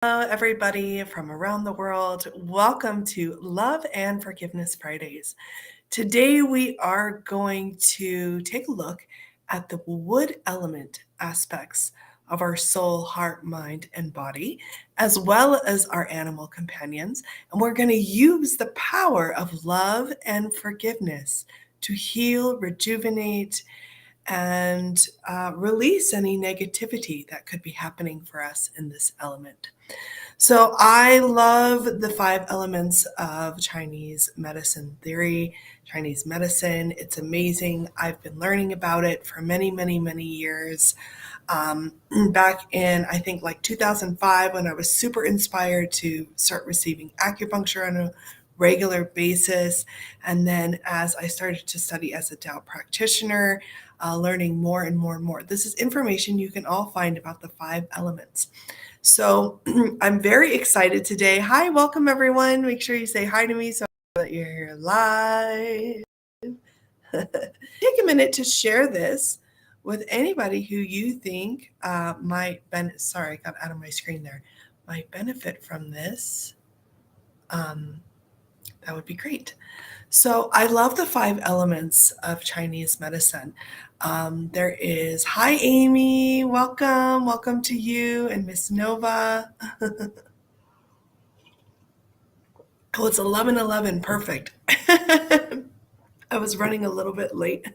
Hello, everybody from around the world. Welcome to Love and Forgiveness Fridays. Today, we are going to take a look at the wood element aspects of our soul, heart, mind, and body, as well as our animal companions. And we're going to use the power of love and forgiveness to heal, rejuvenate, and release any negativity that could be happening for us in this element. So I love the five elements of Chinese medicine theory, Chinese medicine. It's amazing. I've been learning about it for many, many, many years. Back in, I think, like 2005, when I was super inspired to start receiving acupuncture on a regular basis. And then as I started to study as a Tao practitioner, learning more and more and more. This is information you can all find about the five elements. So I'm very excited today. Hi, welcome everyone. Make sure you say hi to me so that you're here live. Take a minute to share this with anybody who you think might benefit. Sorry, I got out of my screen there. Might benefit from this. That would be great. So I love the five elements of Chinese medicine. There is, hi Amy, welcome to you and Miss Nova. Oh, it's 11:11, perfect. I was running a little bit late,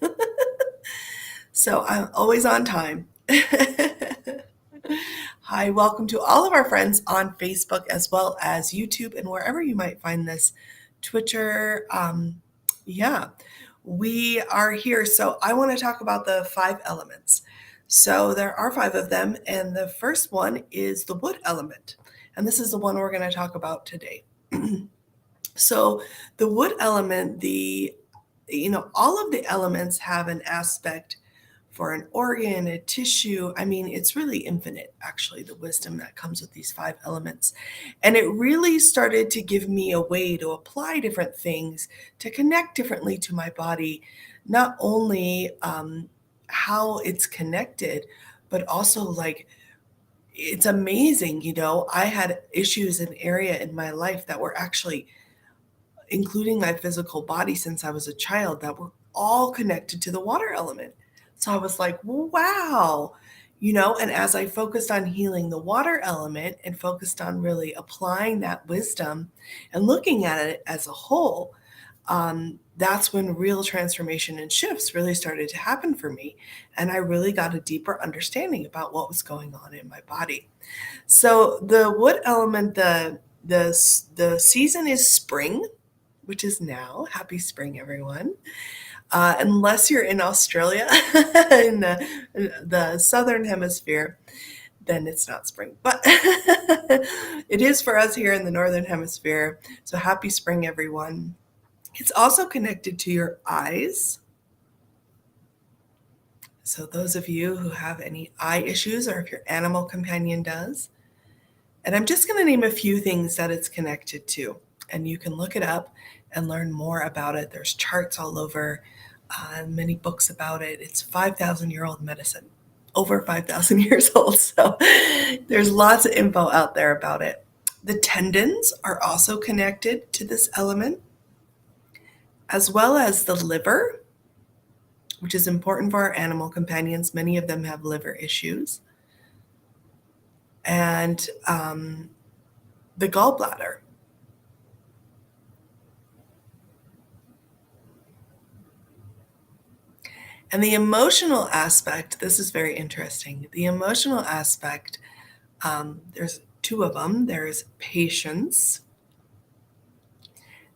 so I'm always on time. Hi, welcome to all of our friends on Facebook as well as YouTube and wherever you might find this, Twitter. Yeah, we are here. So I want to talk about the five elements. So there are five of them, and the first one is the wood element. And this is the one we're going to talk about today. So the wood element, all of the elements have an aspect for an organ, a tissue. I mean, it's really infinite, actually, the wisdom that comes with these five elements. And it really started to give me a way to apply different things, to connect differently to my body, not only how it's connected, but also like, it's amazing, I had issues in area in my life that were actually, including my physical body since I was a child, that were all connected to the water element. So I was like, wow, and as I focused on healing the water element and focused on really applying that wisdom and looking at it as a whole, that's when real transformation and shifts really started to happen for me. And I really got a deeper understanding about what was going on in my body. So the wood element, the season is spring, which is now. Happy spring, everyone. Unless you're in Australia, in the southern hemisphere, then it's not spring. But it is for us here in the northern hemisphere. So happy spring, everyone. It's also connected to your eyes. So those of you who have any eye issues, or if your animal companion does, and I'm just going to name a few things that it's connected to, and you can look it up and learn more about it. There's charts all over, many books about it. It's 5,000-year-old medicine, over 5,000 years old. So there's lots of info out there about it. The tendons are also connected to this element, as well as the liver, which is important for our animal companions. Many of them have liver issues. And the gallbladder. And the emotional aspect, this is very interesting. The emotional aspect, there's two of them. There's patience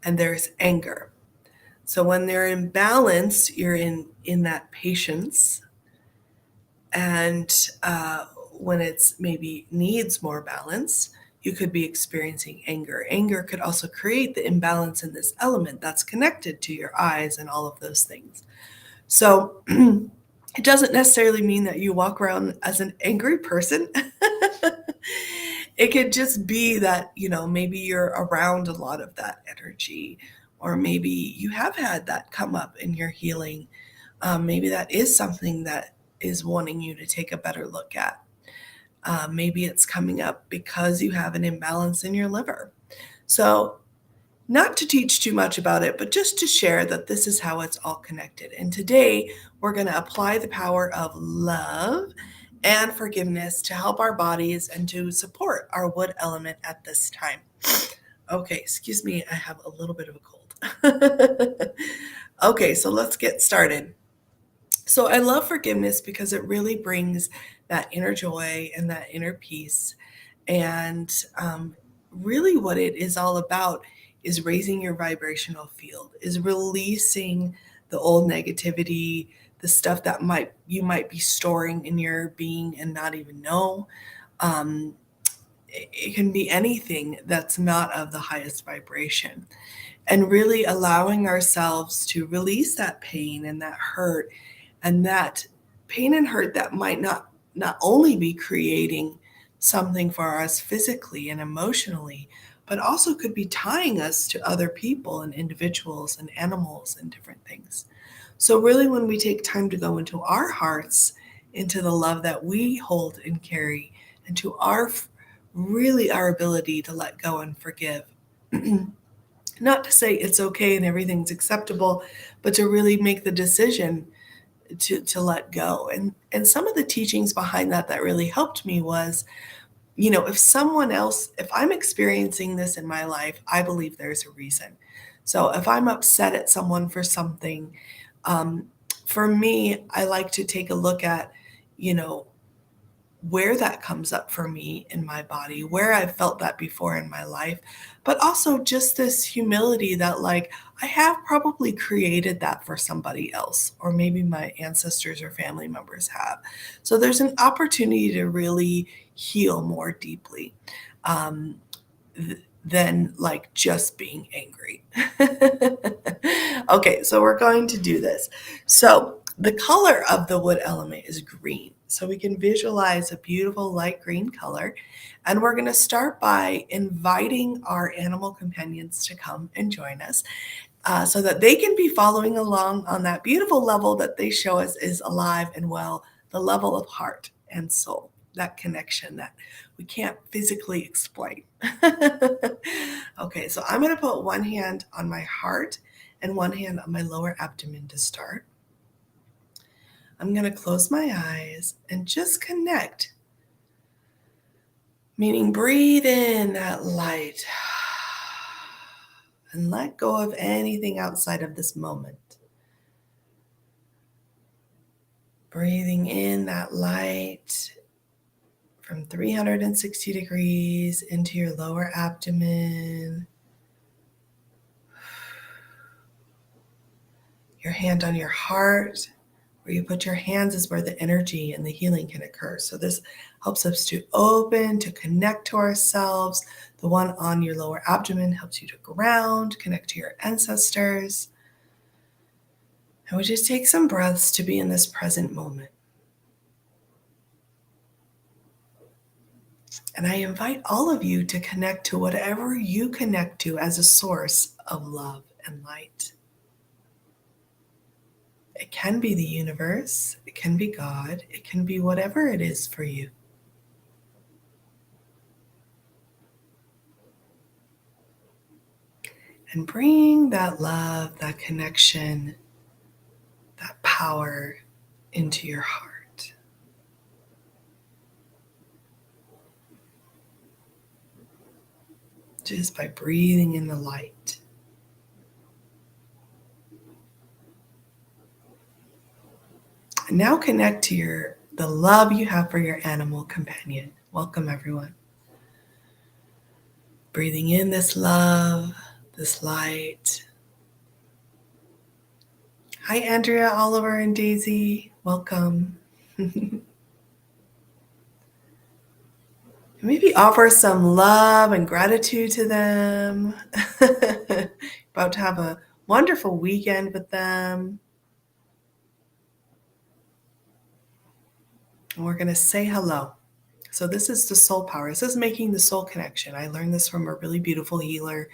and there's anger. So when they're in balance, you're in that patience. And when it's maybe needs more balance, you could be experiencing anger. Anger could also create the imbalance in this element that's connected to your eyes and all of those things. So it doesn't necessarily mean that you walk around as an angry person. It could just be that, maybe you're around a lot of that energy, or maybe you have had that come up in your healing. Maybe that is something that is wanting you to take a better look at. Maybe it's coming up because you have an imbalance in your liver. So, not to teach too much about it, but just to share that this is how it's all connected. And today, we're going to apply the power of love and forgiveness to help our bodies and to support our wood element at this time. Okay, excuse me, I have a little bit of a cold. Okay, so let's get started. So I love forgiveness because it really brings that inner joy and that inner peace. And really, what it is all about is raising your vibrational field, is releasing the old negativity, the stuff that might you might be storing in your being and not even know. Um, it can be anything that's not of the highest vibration, and really allowing ourselves to release that pain and that hurt, and that pain and hurt that might not only be creating something for us physically and emotionally, but also could be tying us to other people and individuals and animals and different things. So really, when we take time to go into our hearts, into the love that we hold and carry, into our really our ability to let go and forgive. Not to say it's okay and everything's acceptable, but to really make the decision to let go. And some of the teachings behind that really helped me was, if someone else, if I'm experiencing this in my life, I believe there's a reason. So if I'm upset at someone for something, um, for me, I like to take a look at, you know, where that comes up for me in my body, where I've felt that before in my life, but also just this humility that, like, I have probably created that for somebody else, or maybe my ancestors or family members have. So there's an opportunity to really heal more deeply. Um, than like just being angry. Okay, so we're going to do this. So the color of the wood element is green. So we can visualize a beautiful light green color. And we're going to start by inviting our animal companions to come and join us, so that they can be following along on that beautiful level that they show us is alive and well, the level of heart and soul, that connection that we can't physically explain. Okay, so I'm going to put one hand on my heart and one hand on my lower abdomen to start. I'm going to close my eyes and just connect, meaning breathe in that light and let go of anything outside of this moment. Breathing in that light from 360 degrees into your lower abdomen. Your hand on your heart, where you put your hands is where the energy and the healing can occur. So this helps us to open, to connect to ourselves. The one on your lower abdomen helps you to ground, connect to your ancestors. And we just take some breaths to be in this present moment. And I invite all of you to connect to whatever you connect to as a source of love and light. It can be the universe, it can be God, it can be whatever it is for you. And bring that love, that connection, that power into your heart. Just by breathing in the light. And now connect to the love you have for your animal companion. Welcome, everyone. Breathing in this love, this light. Hi, Andrea, Oliver, and Daisy. Welcome. Maybe offer some love and gratitude to them. About to have a wonderful weekend with them. And we're going to say hello. So this is the soul power. This is making the soul connection. I learned this from a really beautiful healer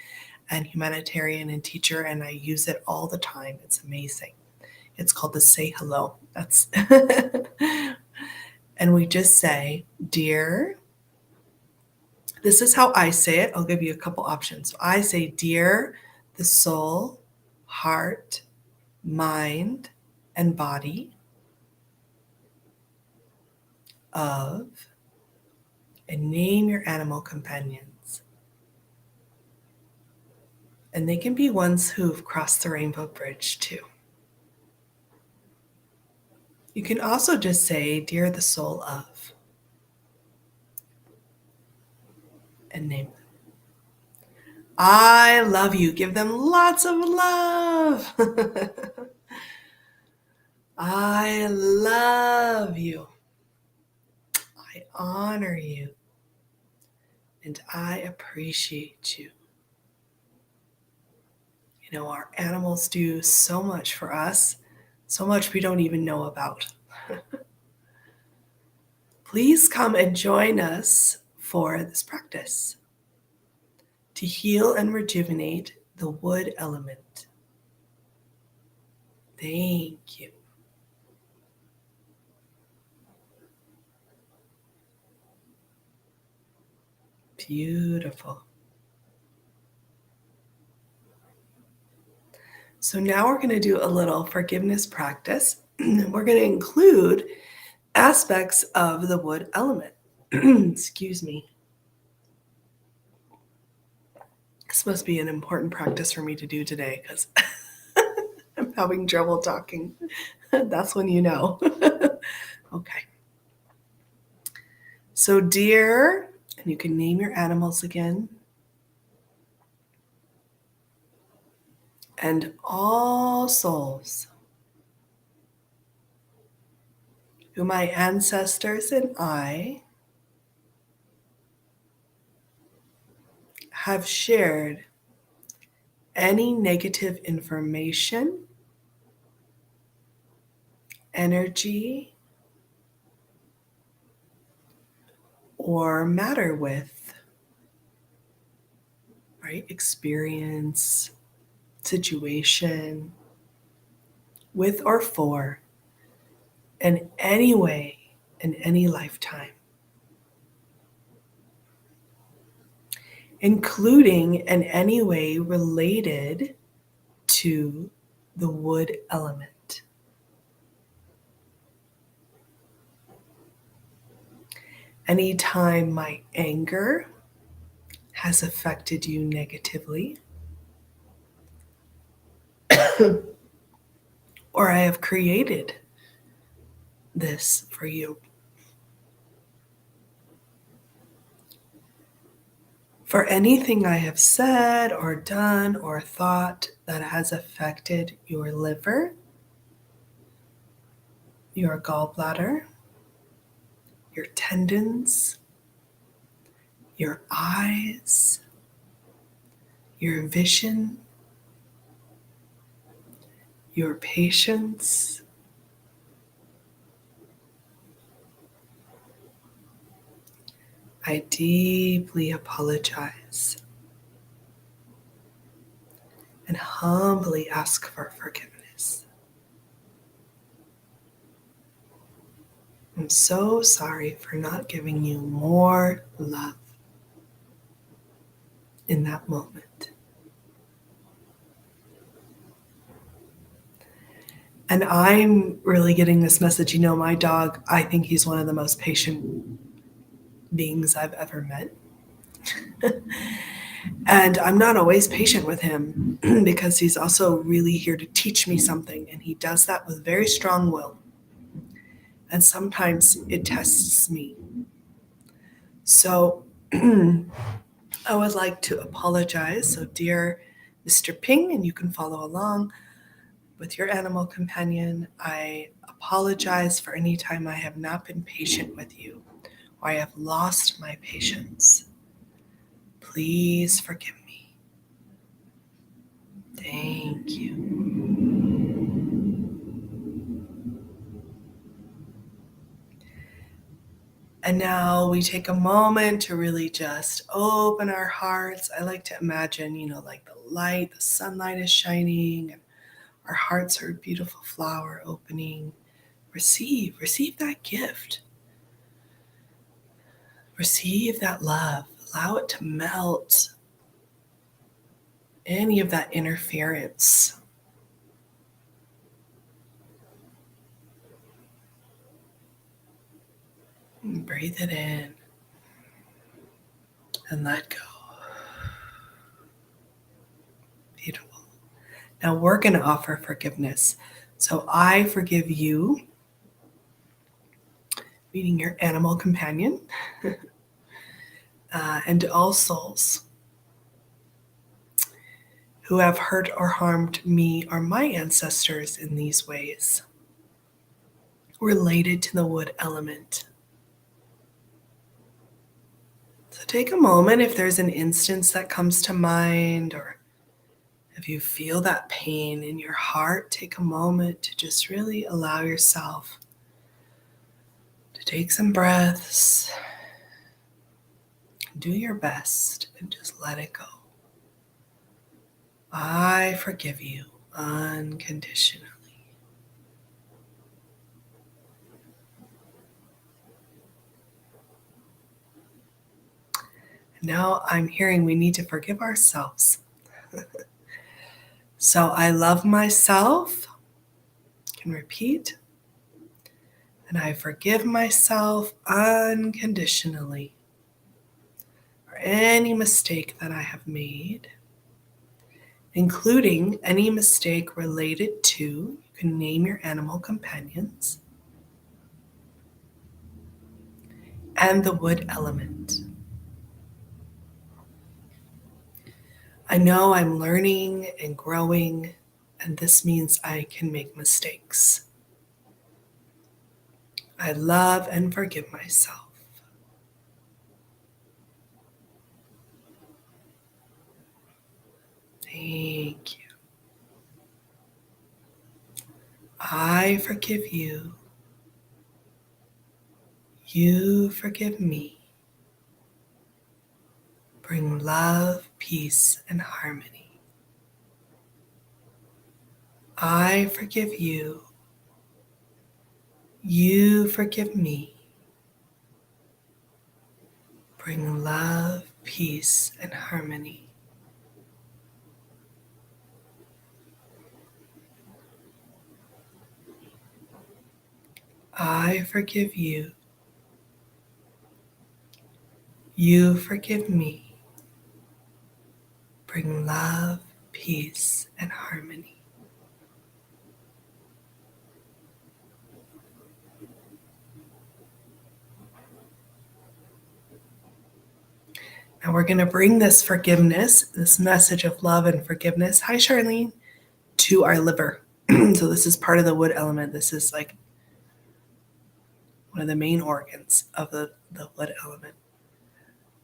and humanitarian and teacher, and I use it all the time. It's amazing. It's called the say hello. That's And we just say, Dear, this is how I say it. I'll give you a couple options. So I say, Dear, the soul, heart, mind, and body of, and name your animal companions. And they can be ones who've crossed the rainbow bridge too. You can also just say, Dear the soul of, and name them. I love you. Give them lots of love. I love you. I honor you. And I appreciate you. You know, our animals do so much for us, so much we don't even know about. Please come and join us for this practice to heal and rejuvenate the wood element. Thank you. Beautiful. So now we're going to do a little forgiveness practice. We're going to include aspects of the wood element. Excuse me. This must be an important practice for me to do today because I'm having trouble talking. That's when you know. Okay. So, dear, and you can name your animals again, and all souls who my ancestors and I have shared any negative information, energy, or matter with, right? Experience, situation, with or for, in any way, in any lifetime, including in any way related to the wood element. Anytime my anger has affected you negatively, or I have created this for you. For anything I have said or done or thought that has affected your liver, your gallbladder, your tendons, your eyes, your vision, your patience, I deeply apologize and humbly ask for forgiveness. I'm so sorry for not giving you more love in that moment. And I'm really getting this message. You know, my dog, I think he's one of the most patient beings I've ever met. And I'm not always patient with him because he's also really here to teach me something. And he does that with very strong will. And sometimes it tests me. So I would like to apologize. So, dear Mr. Ping, and you can follow along with your animal companion, I apologize for any time I have not been patient with you or I have lost my patience. Please forgive me. Thank you. And now we take a moment to really just open our hearts. I like to imagine, you know, like the light, the sunlight is shining, and our hearts are a beautiful flower opening. Receive that gift. Receive that love. Allow it to melt any of that interference. And breathe it in and let go. Beautiful. Now we're going to offer forgiveness. So I forgive you, meaning your animal companion, and to all souls who have hurt or harmed me or my ancestors in these ways, related to the wood element. So take a moment if there's an instance that comes to mind, or if you feel that pain in your heart, take a moment to just really allow yourself to take some breaths, do your best, and just let it go. I forgive you unconditionally. Now I'm hearing we need to forgive ourselves. So I love myself. You can repeat. And I forgive myself unconditionally for any mistake that I have made, including any mistake related to, you can name your animal companions, and the wood element. I know I'm learning and growing, and this means I can make mistakes. I love and forgive myself. Thank you. I forgive you. You forgive me. Bring love, peace, and harmony. I forgive you. You forgive me. Bring love, peace, and harmony. I forgive you. You forgive me. Bring love, peace, and harmony. Now we're going to bring this forgiveness, this message of love and forgiveness, hi Charlene, to our liver. So this is part of the wood element. This is like one of the main organs of the wood element.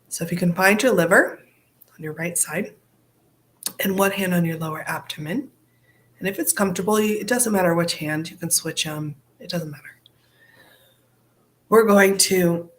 So if you can find your liver on your right side and one hand on your lower abdomen, and if it's comfortable, it doesn't matter which hand, you can switch them, it doesn't matter. We're going to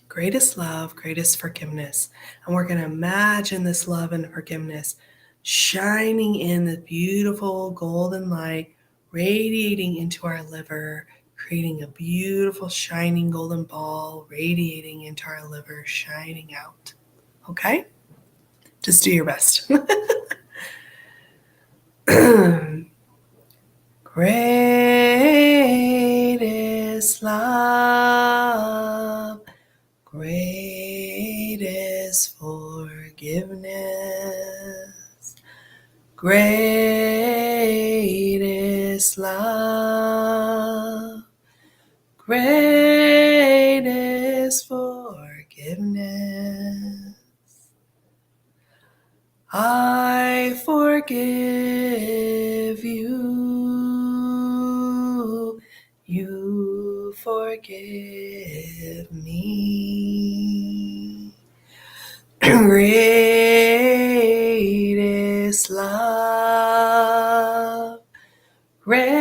greatest love, greatest forgiveness. And we're going to imagine this love and forgiveness shining in the beautiful golden light, radiating into our liver, creating a beautiful shining golden ball, radiating into our liver, shining out. Okay? Just do your best. Greatest love, greatest forgiveness, greatest love, greatest forgiveness. I forgive you. You forgive me. Greatest love, greatest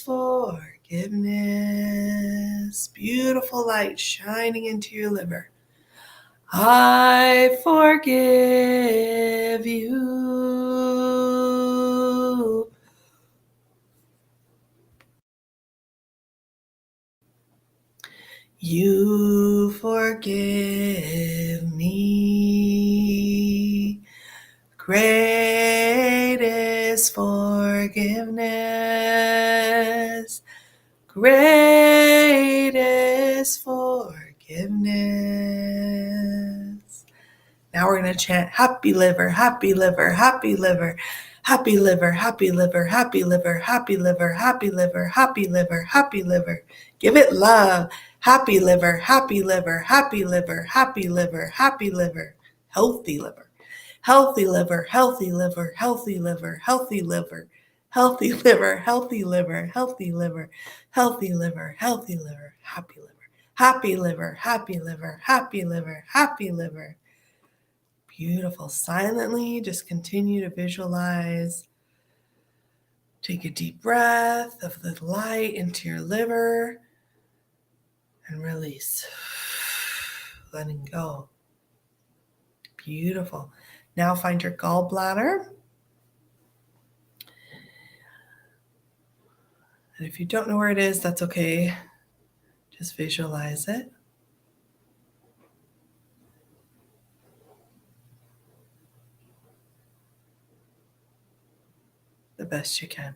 forgiveness. Beautiful light shining into your liver. I forgive you. You forgive me. Great is forgiveness. Great is forgiveness. Now we're going to chant happy liver, happy liver, happy liver, happy liver, happy liver, happy liver, happy liver, happy liver, happy liver, happy liver. Give it love. Happy liver, happy liver, happy liver, happy liver, happy liver, healthy liver. Healthy liver, healthy liver, healthy liver, healthy liver, healthy liver, healthy liver, healthy liver, healthy liver, healthy liver, happy liver, happy liver, happy liver, happy liver, happy liver. Beautiful. Silently, just continue to visualize. Take a deep breath of the light into your liver and release. Letting go. Beautiful. Now find your gallbladder. And if you don't know where it is, that's okay. Just visualize it. The best you can.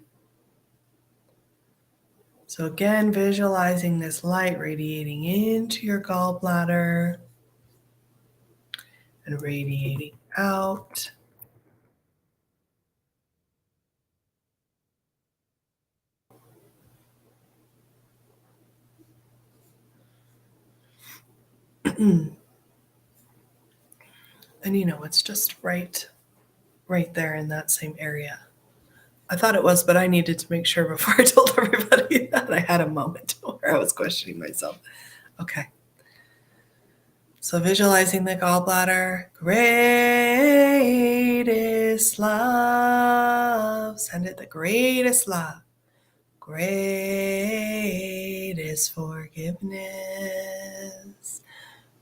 So again, visualizing this light radiating into your gallbladder and radiating out. And it's just right there in that same area. I thought it was, but I needed to make sure before I told everybody that I had a moment where I was questioning myself. Okay. So visualizing the gallbladder, greatest love. Send it the greatest love. Greatest forgiveness.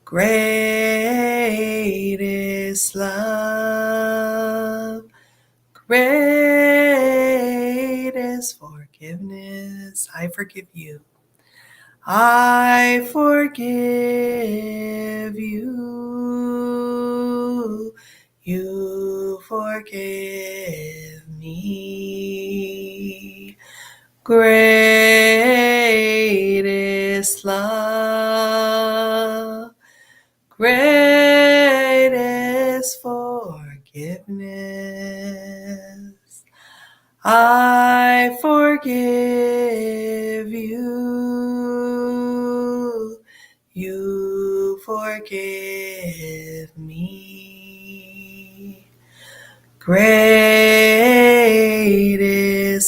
Greatest love. Greatest forgiveness. I forgive you. I forgive you. You forgive me. Greatest love. Greatest forgiveness. I forgive you. You forgive me. Greatest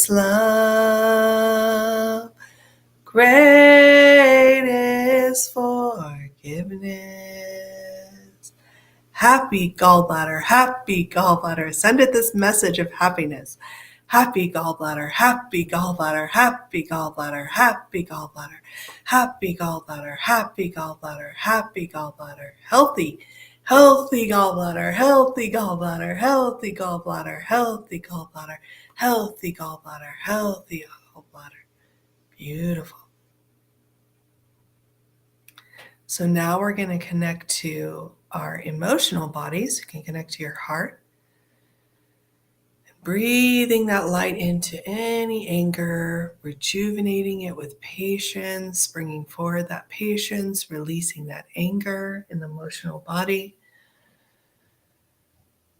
love. Greatest forgiveness. Happy gallbladder, happy gallbladder. Send it this message of happiness. Happy gallbladder, happy gallbladder, happy gallbladder, happy gallbladder, happy gallbladder, happy gallbladder, happy gallbladder, healthy, healthy gallbladder, healthy gallbladder, healthy gallbladder, healthy gallbladder, healthy gallbladder, healthy gallbladder. Beautiful. So now we're going to connect to our emotional bodies. You can connect to your heart. Breathing that light into any anger, rejuvenating it with patience, bringing forward that patience, releasing that anger in the emotional body.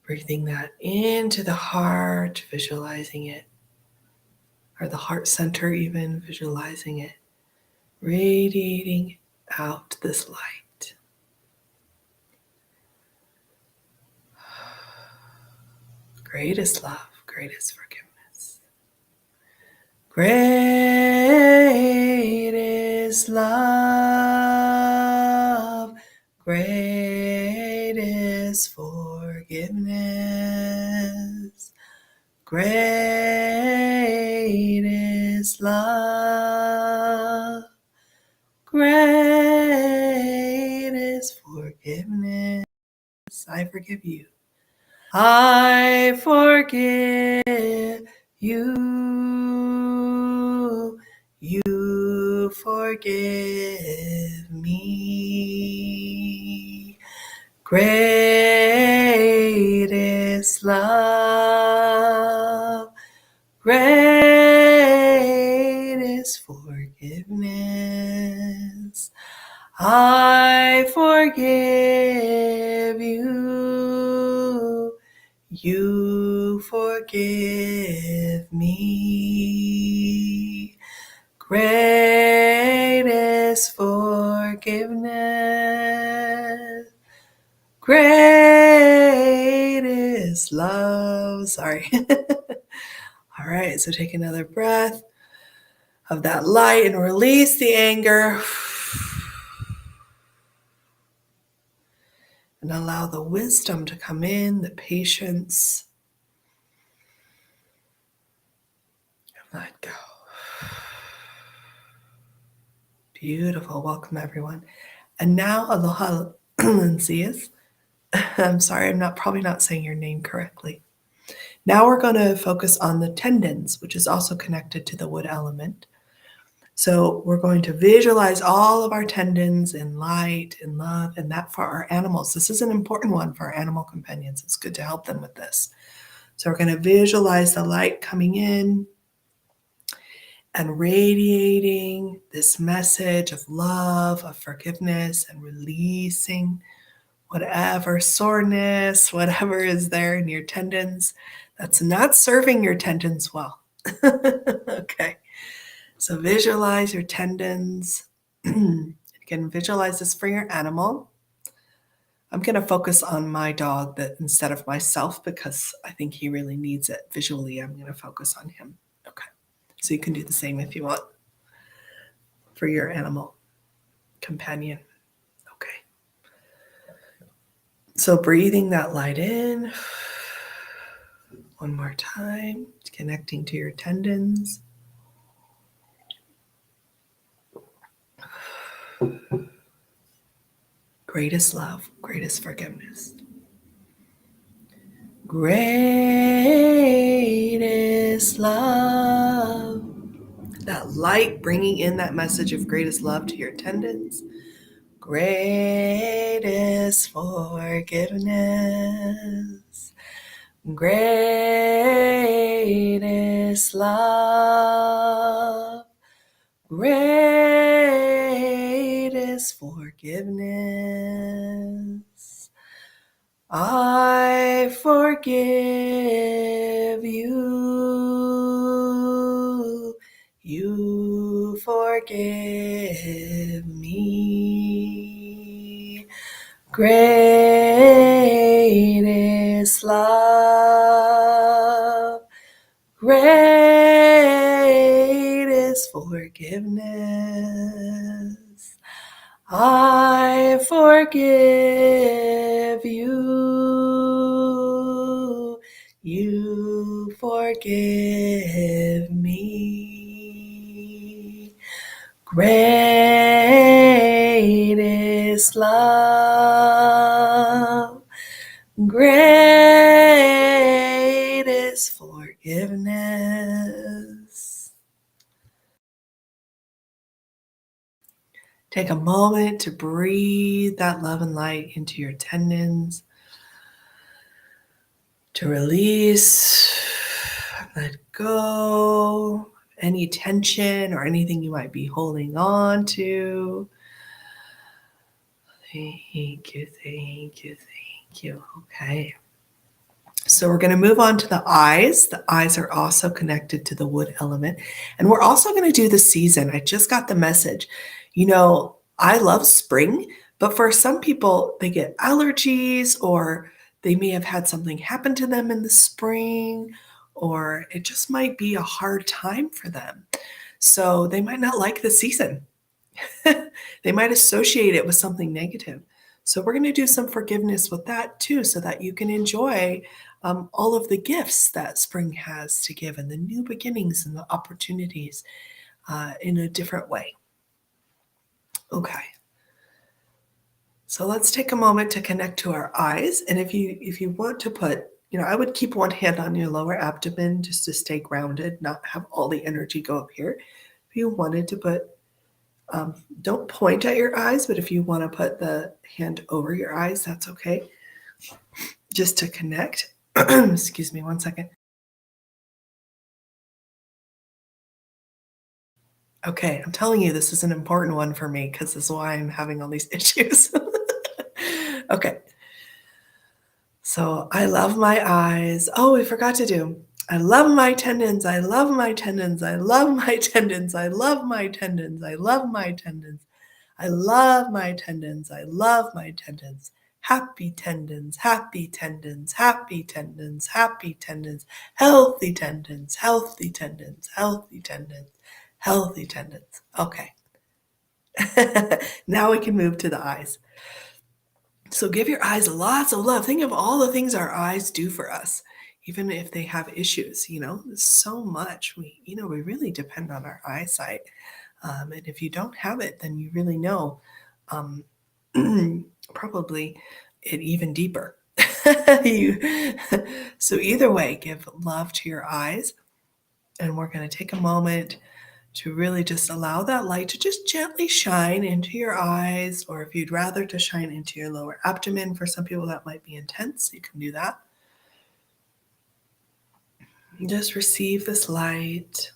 Breathing that into the heart, visualizing it, or the heart center even, visualizing it, radiating out this light. Greatest love, greatest forgiveness. Greatest love, greatest forgiveness. Greatest love, greatest forgiveness. I forgive you. I forgive you. You forgive me. Great is love. Great is forgiveness. I forgive you. You forgive me. Great is forgiveness. Great is love. Sorry. All right, so take another breath of that light and release the anger. And allow the wisdom to come in, the patience. And let go. Beautiful. Welcome, everyone. And now, aloha, Lancias. I'm sorry, I'm probably not saying your name correctly. Now we're going to focus on the tendons, which is also connected to the wood element. So we're going to visualize all of our tendons in light and love, and that for our animals. This is an important one for our animal companions. It's good to help them with this. So we're going to visualize the light coming in and radiating this message of love, of forgiveness, and releasing whatever soreness, whatever is there in your tendons that's not serving your tendons well. Okay. So visualize your tendons. You can visualize this for your animal. I'm going to focus on my dog that instead of myself because I think he really needs it. Visually, I'm going to focus on him. Okay. So you can do the same if you want for your animal companion. Okay. So breathing that light in. One more time. Connecting to your tendons. Greatest love, greatest forgiveness. Greatest love. That light bringing in that message of greatest love to your tendons. Greatest forgiveness. Greatest love. Greatest forgiveness. I forgive you. You forgive me. Greatest love. Greatest forgiveness. I forgive you. You forgive me. Greatest love. Greatest forgiveness. Take a moment to breathe that love and light into your tendons, to release, let go any tension or anything you might be holding on to. Thank you, thank you, thank you. Okay. So we're going to move on to the eyes. The eyes are also connected to the wood element. And we're also going to do the season. I just got the message. You know, I love spring, but for some people, they get allergies or they may have had something happen to them in the spring, or it just might be a hard time for them. So they might not like the season. They might associate it with something negative. So we're going to do some forgiveness with that too, so that you can enjoy all of the gifts that spring has to give and the new beginnings and the opportunities in a different way. Okay. So let's take a moment to connect to our eyes. And if you want to put, I would keep one hand on your lower abdomen just to stay grounded, not have all the energy go up here. If you wanted to put, don't point at your eyes, but if you want to put the hand over your eyes, that's okay. Just to connect. Excuse me 1 second. Okay, I'm telling you, this is an important one for me because this is why I'm having all these issues. Okay, so I love my eyes. Oh, we forgot to do. I love my tendons. I love my tendons. I love my tendons. I love my tendons. I love my tendons. I love my tendons. I love my tendons. Happy tendons, happy tendons, happy tendons, happy tendons, healthy tendons, healthy tendons, healthy tendons, healthy tendons. Okay. Now we can move to the eyes. So give your eyes lots of love. Think of all the things our eyes do for us, even if they have issues, there's so much. We really depend on our eyesight. And if you don't have it, then you really know um, probably it even deeper. you, so either way, give love to your eyes. And we're going to take a moment to really just allow that light to just gently shine into your eyes, or if you'd rather to shine into your lower abdomen. For some people that might be intense, you can do that. And just receive this light.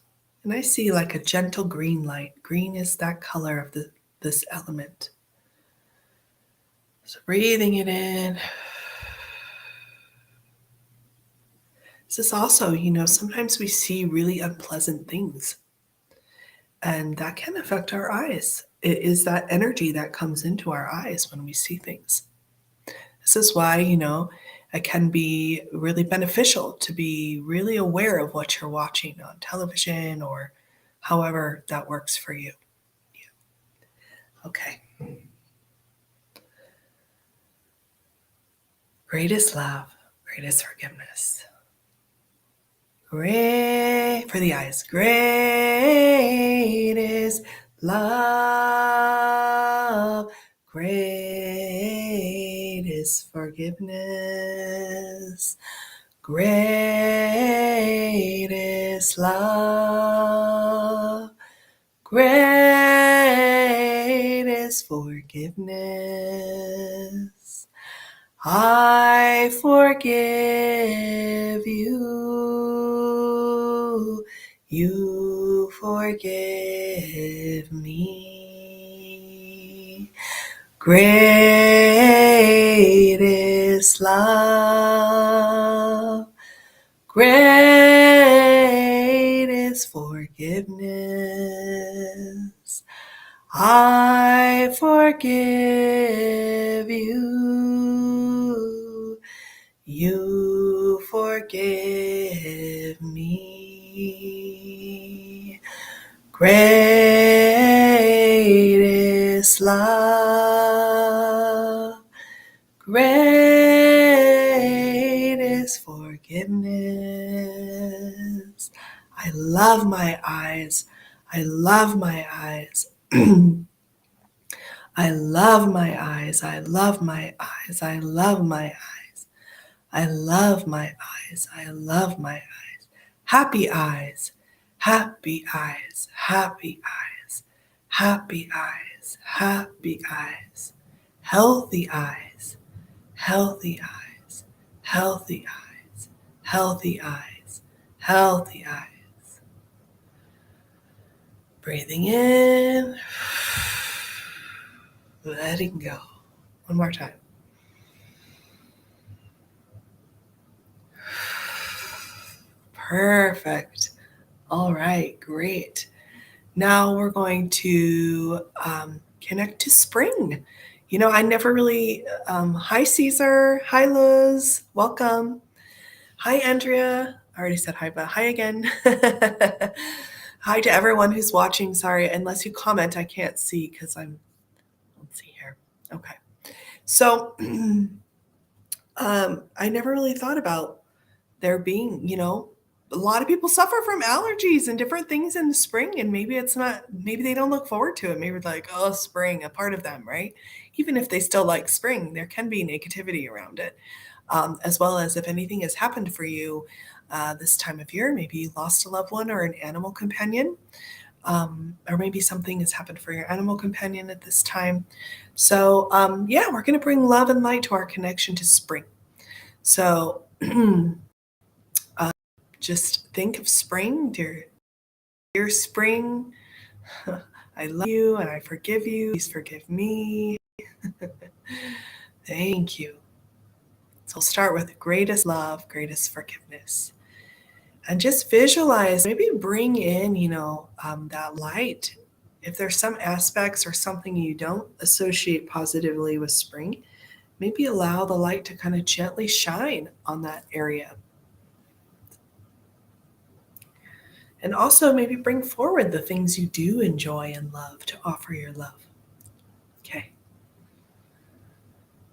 And I see like a gentle green light. Green is that color of this element. So breathing it in. This is also, sometimes we see really unpleasant things, and that can affect our eyes. It is that energy that comes into our eyes when we see things. This is why, it can be really beneficial to be really aware of what you're watching on television or however that works for you. Yeah. Okay. Greatest love, greatest forgiveness. Great for the eyes. Great is love. Great is forgiveness. Great is love. Great is forgiveness. I forgive you. You forgive me. Great is love. Great is forgiveness. I forgive you. You forgive me. Great is love. Great is forgiveness. I love my eyes. I love my eyes. I love my eyes. I love my eyes. I love my eyes. I love my eyes. I love my eyes. Happy eyes. Happy eyes. Happy eyes. Happy eyes. Happy eyes. Healthy eyes. Healthy eyes. Healthy eyes. Healthy eyes. Healthy eyes. Breathing in. Letting go. One more time. Perfect. All right, great. Now we're going to connect to spring. I never really, hi Caesar, hi Luz, welcome. Hi Andrea, I already said hi, but hi again. Hi to everyone who's watching. Sorry, unless you comment, I can't see because let's see here. Okay. So I never really thought about there being, a lot of people suffer from allergies and different things in the spring, and maybe they don't look forward to it. Maybe it's like, oh, spring, a part of them, right? Even if they still like spring, there can be negativity around it, as well as if anything has happened for you this time of year, maybe you lost a loved one or an animal companion. or maybe something has happened for your animal companion at this time. So, yeah, we're going to bring love and light to our connection to spring. So, just think of spring, dear spring. I love you and I forgive you. Please forgive me. Thank you. So I'll start with greatest love, greatest forgiveness. And just visualize, maybe bring in, that light. If there's some aspects or something you don't associate positively with spring, maybe allow the light to kind of gently shine on that area. And also maybe bring forward the things you do enjoy and love to offer your love. Okay.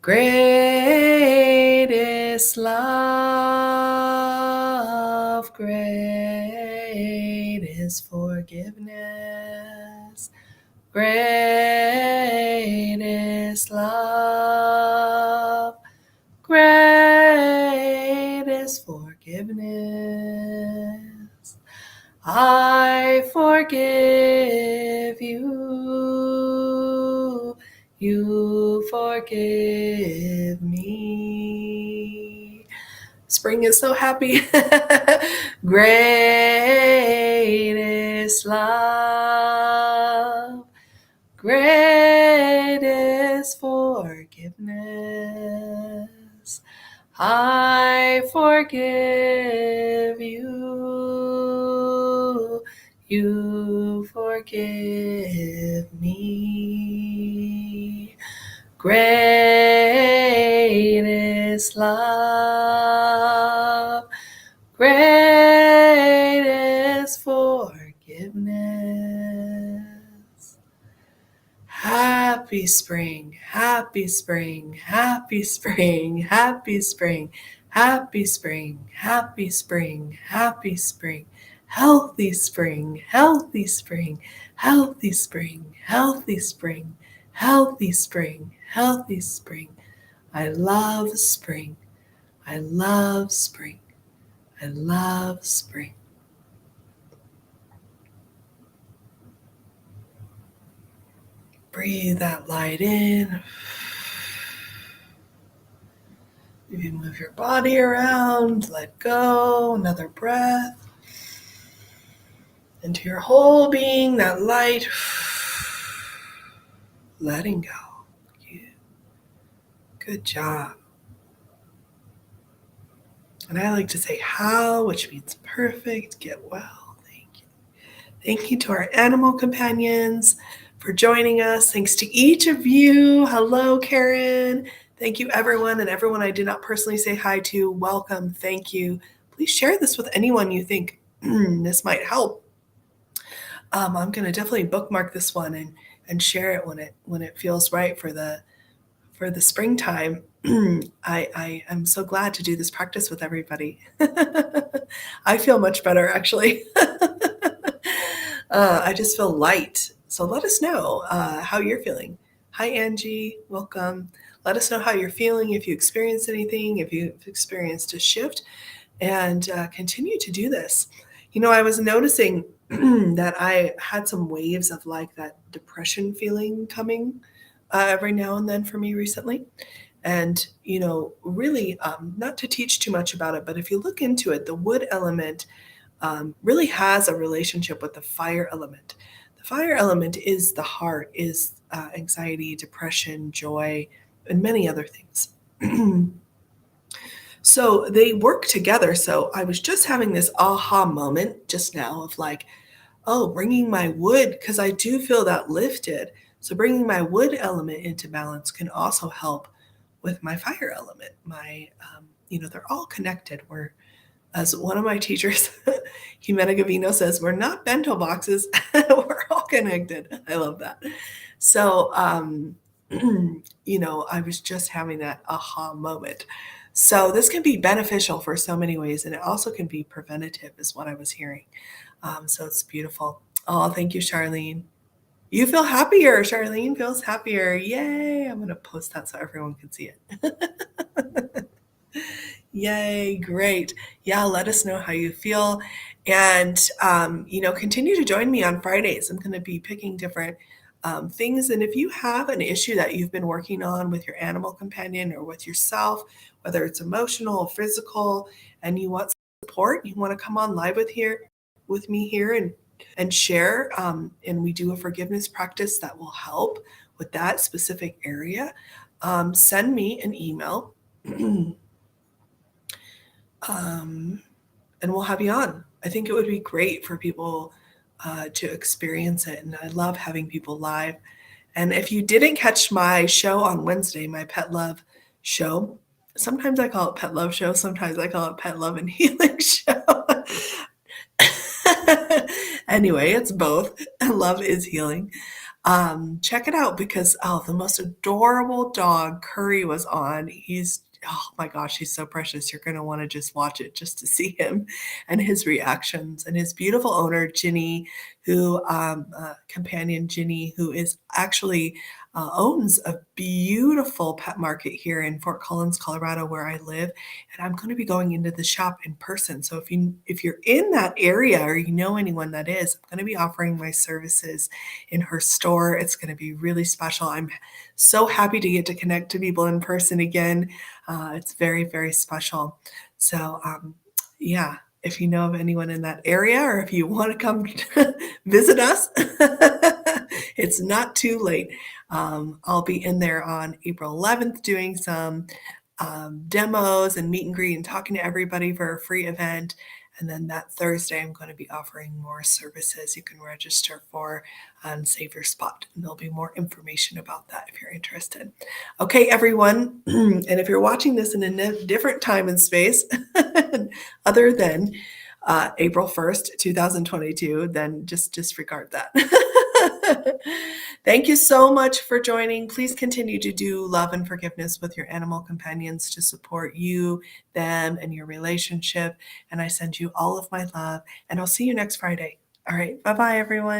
Greatest love, greatest forgiveness, greatest love, greatest forgiveness. I forgive you, you forgive me. Spring is so happy. Greatest love, greatest forgiveness. I forgive you, you forgive me. Greatest love, greatest forgiveness. Happy spring, happy spring, happy spring, happy spring, happy spring, happy spring, happy spring, healthy spring, healthy spring, healthy spring, healthy spring, healthy spring, healthy spring. I love spring. I love spring. I love spring. Breathe that light in. Maybe move your body around, let go, another breath. Into your whole being, that light, letting go. Good job. And I like to say how, which means perfect, get well. Thank you. Thank you to our animal companions for joining us. Thanks to each of you. Hello, Karen. Thank you, everyone. And everyone I did not personally say hi to, welcome. Thank you. Please share this with anyone you think this might help. I'm going to definitely bookmark this one and share it when it feels right for the springtime. I am so glad to do this practice with everybody. I feel much better, actually. I just feel light. So let us know how you're feeling. Hi, Angie. Welcome. Let us know how you're feeling, if you experienced anything, if you've experienced a shift, and continue to do this. I was noticing that I had some waves of like that depression feeling coming every now and then for me recently. And, really not to teach too much about it, but if you look into it, the wood element really has a relationship with the fire element. The fire element is the heart, is anxiety, depression, joy, and many other things. So they work together. So I was just having this aha moment just now of like, oh, bringing my wood, because I do feel that lifted. So bringing my wood element into balance can also help with my fire element. They're all connected. As one of my teachers, Jimena Gavino says, we're not bento boxes. We're all connected. I love that. So, I was just having that aha moment. So this can be beneficial for so many ways, and it also can be preventative, is what I was hearing. So it's beautiful. Oh, thank you, Charlene. You feel happier. Charlene feels happier. Yay. I'm going to post that so everyone can see it. Yay. Great. Yeah. Let us know how you feel. And, continue to join me on Fridays. I'm going to be picking different things. And if you have an issue that you've been working on with your animal companion or with yourself, whether it's emotional or physical, and you want support, you want to come on live with me here and share. And we do a forgiveness practice that will help with that specific area. Send me an email. um, and we'll have you on. I think it would be great for people to experience it. And I love having people live. And if you didn't catch my show on Wednesday, my Pet Love show, sometimes I call it Pet Love Show, sometimes I call it Pet Love and Healing Show. Anyway, it's both. Love is healing. Check it out because the most adorable dog Curry was on. Oh my gosh, he's so precious. You're gonna want to just watch it just to see him and his reactions. And his beautiful owner Ginny, who companion Ginny, who is actually owns a beautiful pet market here in Fort Collins, Colorado, where I live. And I'm going to be going into the shop in person. So if you're in that area or you know anyone that is, I'm going to be offering my services in her store. It's going to be really special. I'm so happy to get to connect to people in person again. It's very, very special. So, yeah, if you know of anyone in that area or if you want to come visit us, it's not too late. I'll be in there on April 11th doing some demos and meet and greet and talking to everybody for a free event. And then that Thursday, I'm going to be offering more services you can register for and save your spot. And there'll be more information about that if you're interested. Okay, everyone. And if you're watching this in a different time and space, other than April 1st, 2022, then just disregard that. Thank you so much for joining. Please continue to do love and forgiveness with your animal companions to support you, them, and your relationship. And I send you all of my love, and I'll see you next Friday. All right. Bye-bye, everyone.